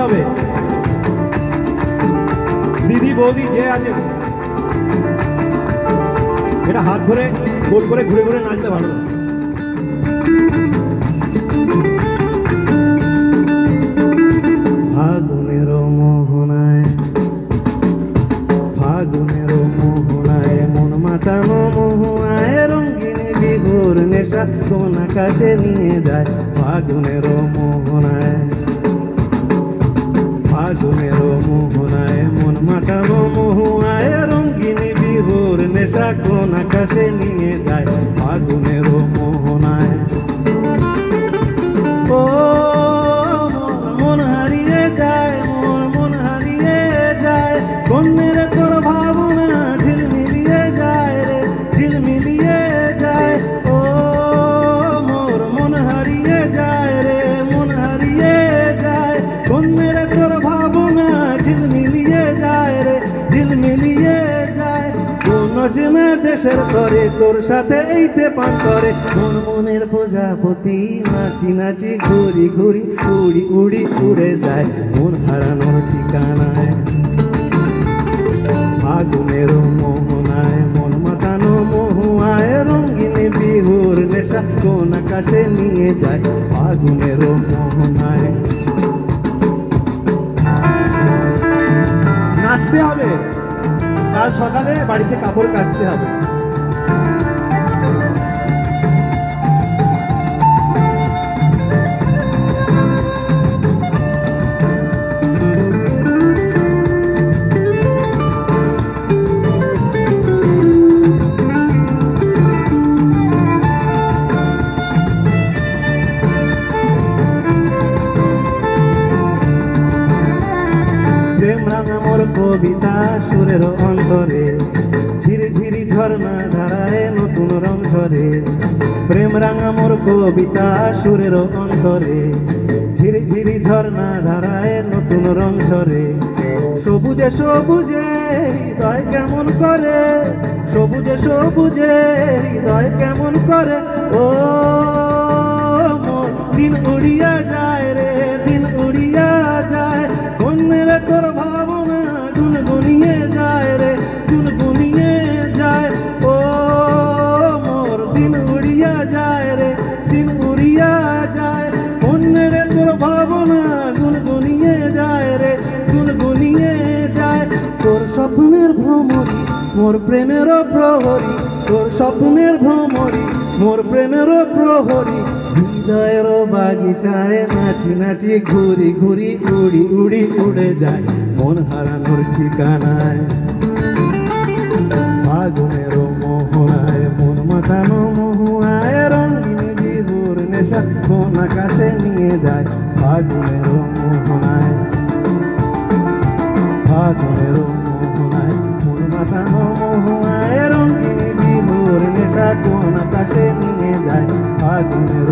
হবে। দিদি বৌদি যে আছে এটা হাত ধরে গোল করে ঘুরে ঘুরে নাচতে ভালো। ফাগুনের মোহনায় ফাগুনের মোহনায় মন মাতানো মোহনায় রঙিন বিহুর নেশা কোন আকাশে নিয়ে যায়। ফাগুনের মোহনায় ফাগুনের মোহনায় মন মাতানো মোহনায় রঙিন বিহুর নেশা কোন আকাশে নিয়ে যায়। ফাগুনের মোহনায় ও মন হারিয়ে যায়, মন হারিয়ে যায়, কন্যের তোর ভাবনা ঝিলমিলিয়ে যায় রে, ঝিলমিলিয়ে যায়। ও মোর মন হারিয়ে যায় রে, মন হারিয়ে যায়, কন্যের তোর ভাবনা ঝিলমিলিয়ে যায় রে, ঝিলমিলিয়ে যায়। কোন চেনা দেশের করে তোর সাথে এইতে পান করে মন মনের প্রজাপতি নাচি নাচি ঘুরি ঘুরি উড়ি উড়ি উড়ে যায় মন হারানোর ঠিকানায়। ফাগুনের মোহনায় মন মাতানো মোহুয়ায় রঙিন বিহুর নেশা কোন আকাশে নিয়ে যায়। ফাগুনের মোহনায় নাচতে হবে, কাল সকালে বাড়িতে কাপড় কাচতে হবে। প্রেম রাঙা মোর কবিতা সুরের অন্তরে ঝিরি ঝিরি ঝর্ণা ধারায় নতুন রং ঝরে। প্রেম রাঙা মোর কবিতা সুরের অন্তরে ঝিরি ঝিরি ঝর্ণা ধারায় নতুন রং ঝরে। সবুজে সবুজে হৃদয় কেমন করে, সবুজে সবুজে হৃদয় কেমন করে। ও মোর দিন উড়িয়া যায় রে, দিন উড়িয়া যায়, কন্যের তোর ভাবনা গুনগুনিয়ে যায় রে, গুনগুনিয়ে যায়। ও মোর দিন উড়িয়া যায় রে, দিন উড়িয়া যায়, কন্যের তোর ভাবনা গুনগুনিয়ে যায় রে, গুনগুনিয়ে যায়। তোর স্বপ্নের ভ্রমরি মোর প্রেমের প্রহরী, তোর স্বপ্নের ভ্রমরি মোর প্রেমের প্রহরী। হৃদয়ের বাগিচায় নাচি নাচি ঘুরি ঘুরি উড়ি উড়ি উড়ে যায় মন হারানোর ঠিকানায়। ফাগুনের মোহনায় মন মাতানো মোহনায় রঙিন বিহুর নেশা কোন আকাশে নিয়ে যায়। ফাগুনের মোহনায় ফাগুনের মোহনায় মন মাতানো মোহনায় রঙিন বিহুর নেশা কোন আকাশে নিয়ে যায়। ফাগুনের